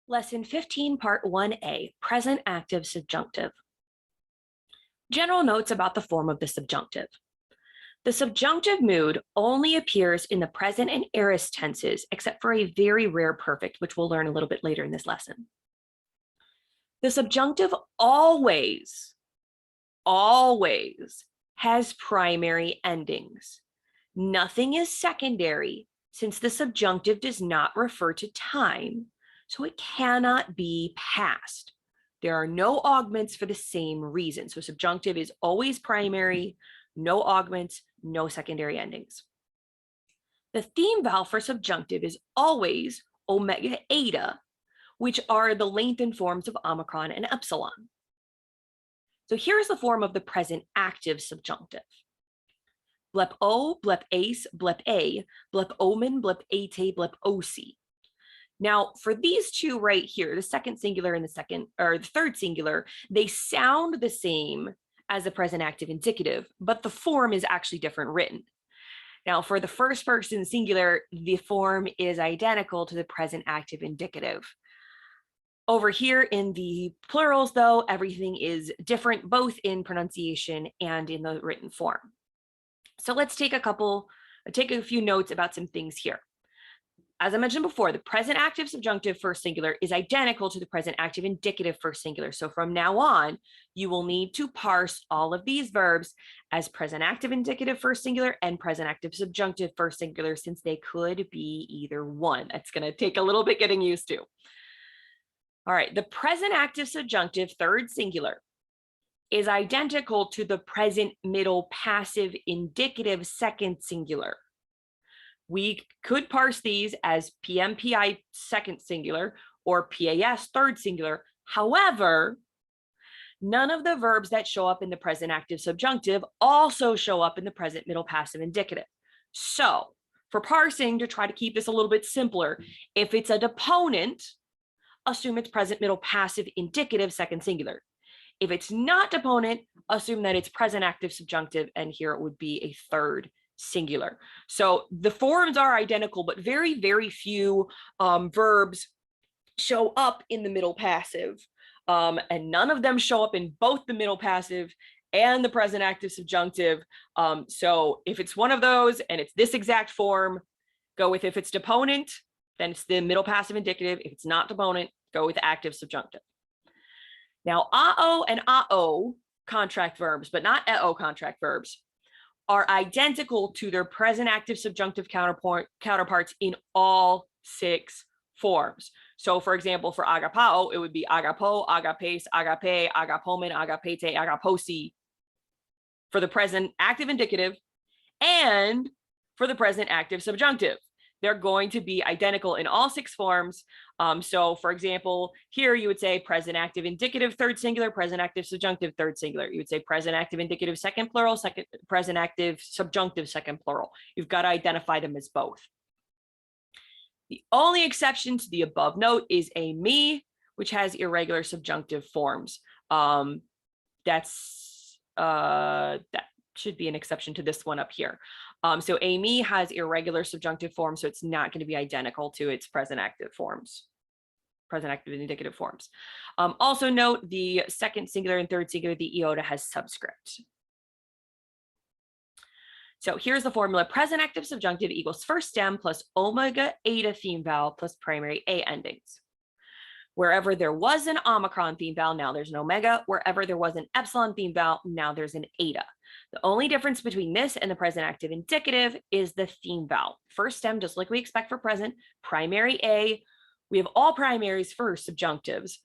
Lesson 15, Part 1A, Present Active Subjunctive. General notes about the form of the subjunctive. The subjunctive mood only appears in the present and aorist tenses, except for a very rare perfect, which we'll learn a little bit later in this lesson. The subjunctive always has primary endings. Nothing is secondary since the subjunctive does not refer to time, so it cannot be past. There are no augments for the same reason. So subjunctive is always primary, no augments, no secondary endings. The theme vowel for subjunctive is always omega eta, which are the lengthened forms of omicron and epsilon. So here's the form of the present active subjunctive. Blep o, blep ace, blep a, blep omen, blep ate, blep osi. Now, for these two right here, the second singular and the third singular, they sound the same as the present active indicative, but the form is actually different written. Now, for the first person singular, the form is identical to the present active indicative. Over here in the plurals, though, everything is different, both in pronunciation and in the written form. So let's take a few notes about some things here. As I mentioned before, the present active subjunctive first singular is identical to the present active indicative first singular. So from now on, you will need to parse all of these verbs as present active indicative first singular and present active subjunctive first singular, since they could be either one. That's going to take a little bit getting used to. All right, the present active subjunctive third singular is identical to the present middle passive indicative second singular. We could parse these as PMPI second singular or PAS third singular. However, none of the verbs that show up in the present active subjunctive also show up in the present middle passive indicative. So for parsing, to try to keep this a little bit simpler, if it's a deponent, assume it's present middle passive indicative second singular. If it's not deponent, assume that it's present active subjunctive, and here it would be a third singular. So the forms are identical, but very, very few verbs show up in the middle passive, and none of them show up in both the middle passive and the present active subjunctive. So if it's one of those and it's this exact form, go with if it's deponent, then it's the middle passive indicative. If it's not deponent, go with active subjunctive. Now, a-o and a-o contract verbs, but not e-o contract verbs, are identical to their present active subjunctive counterparts in all 6 forms. So for example, for agapao, it would be agapo, agapes, agape, agapomen, agapete, agaposi for the present active indicative and for the present active subjunctive. They're going to be identical in all 6 forms. So for example, here you would say present active indicative third singular, present active subjunctive third singular. You would say present active indicative second plural, present active subjunctive second plural. You've got to identify them as both. The only exception to the above note is Amy, which has irregular subjunctive forms. That should be an exception to this one up here. So Amy has irregular subjunctive forms, so it's not going to be identical to its present active forms, present active and indicative forms. Also note the second singular and third singular, the iota has subscript. So here's the formula. Present active subjunctive equals first stem plus omega eta theme vowel plus primary A endings. Wherever there was an omicron theme vowel, now there's an omega. Wherever there was an epsilon theme vowel, now there's an eta. The only difference between this and the present active indicative is the theme vowel. First stem, just like we expect for present, primary A. We have all primaries for subjunctives.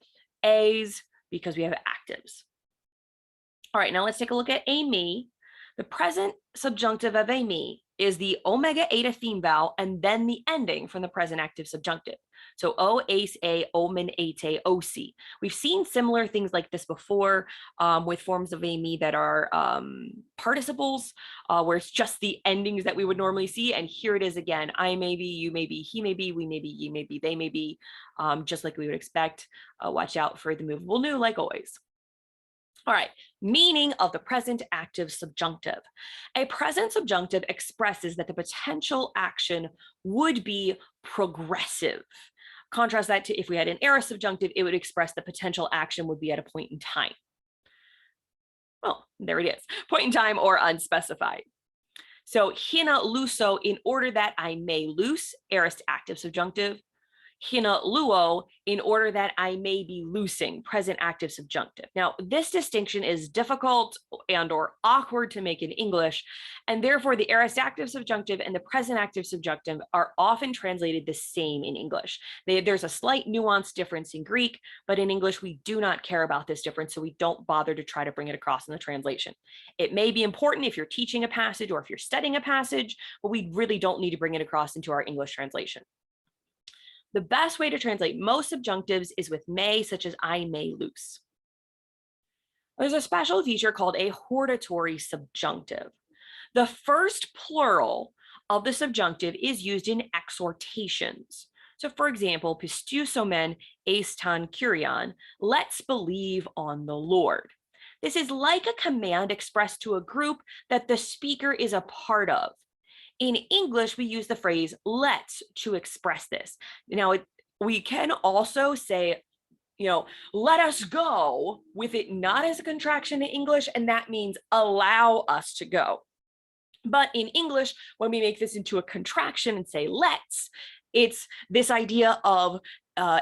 A's because we have actives. All right, now let's take a look at Amy. The present subjunctive of Amy is the omega eta theme vowel and then the ending from the present active subjunctive. So o, ace, a, omen, ate, osi. We've seen similar things like this before with forms of Amy that are participles, where it's just the endings that we would normally see. And here it is again. I may be, you may be, he may be, we may be, ye may be, they may be, just like we would expect. Watch out for the movable new, like always. All right, meaning of the present active subjunctive. A present subjunctive expresses that the potential action would be progressive. Contrast that to if we had an aorist subjunctive, it would express the potential action would be at a point in time. Well, there it is, point in time or unspecified. So hina luso, in order that I may loose, aorist active subjunctive. Hina luo, in order that I may be loosing, present active subjunctive. Now, this distinction is difficult and or awkward to make in English, and therefore the aorist active subjunctive and the present active subjunctive are often translated the same in English. There's a slight nuance difference in Greek, but in English, we do not care about this difference, so we don't bother to try to bring it across in the translation. It may be important if you're teaching a passage or if you're studying a passage, but we really don't need to bring it across into our English translation. The best way to translate most subjunctives is with may, such as I may loose. There's a special feature called a hortatory subjunctive. The first plural of the subjunctive is used in exhortations. So for example, pistusomen eistan kurion, let's believe on the Lord. This is like a command expressed to a group that the speaker is a part of. In English, we use the phrase let's to express this. Now, we can also say, let us go with it not as a contraction in English, and that means allow us to go. But in English, when we make this into a contraction and say let's, it's this idea of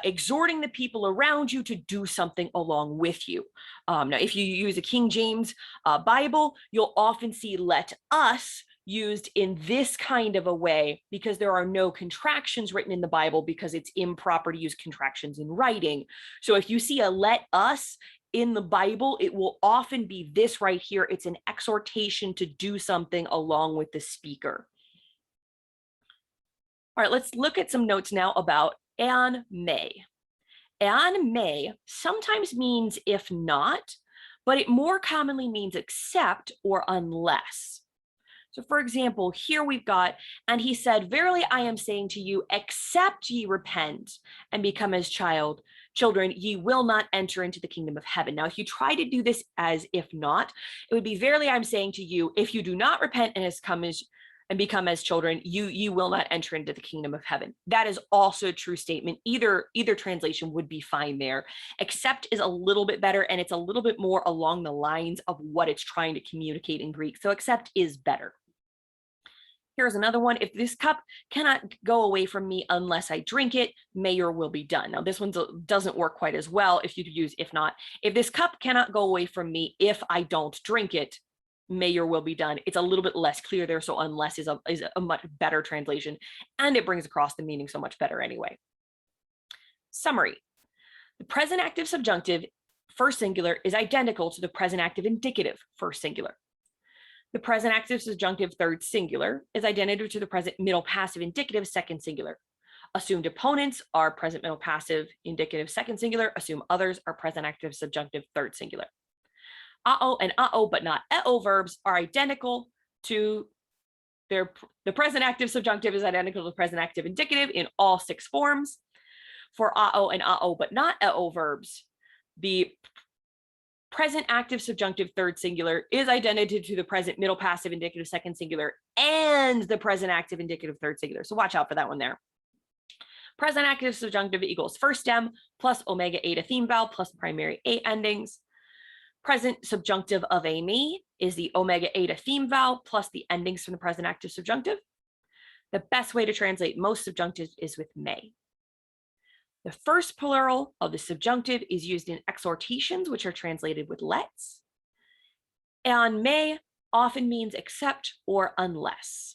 exhorting the people around you to do something along with you. Now, if you use a King James Bible, you'll often see let us used in this kind of a way because there are no contractions written in the Bible because it's improper to use contractions in writing. So if you see a let us in the Bible, it will often be this right here. It's an exhortation to do something along with the speaker. All right, let's look at some notes now about and may. And may sometimes means if not, but it more commonly means except or unless. So for example, here we've got, and he said, verily I am saying to you, except ye repent and become as children, ye will not enter into the kingdom of heaven. Now, if you try to do this as if not, it would be verily I'm saying to you, if you do not repent and become as children, you will not enter into the kingdom of heaven. That is also a true statement. Either translation would be fine there. Except is a little bit better, and it's a little bit more along the lines of what it's trying to communicate in Greek. So except is better. Here's another one. If this cup cannot go away from me unless I drink it, may your will be done. Now, this one doesn't work quite as well if you use if not. If this cup cannot go away from me if I don't drink it, may your will be done. It's a little bit less clear there, so unless is a much better translation, and it brings across the meaning so much better anyway. Summary. The present active subjunctive, first singular, is identical to the present active indicative, first singular. The present active subjunctive, third singular, is identical to the present middle passive indicative, second singular. Assumed opponents are present middle passive indicative, second singular. Assume others are present active subjunctive, third singular. A-o and a-o, but not e-o verbs are identical to the present active subjunctive is identical to the present active indicative in all 6 forms. For a-o and a-o, but not e-o verbs, the present active subjunctive third singular is identical to the present middle passive indicative second singular and the present active indicative third singular. So watch out for that one there. Present active subjunctive equals first stem plus omega eta theme vowel plus primary a endings. Present subjunctive of Amy is the omega eta theme vowel plus the endings from the present active subjunctive. The best way to translate most subjunctives is with may. The first plural of the subjunctive is used in exhortations, which are translated with let's. And may often means except or unless.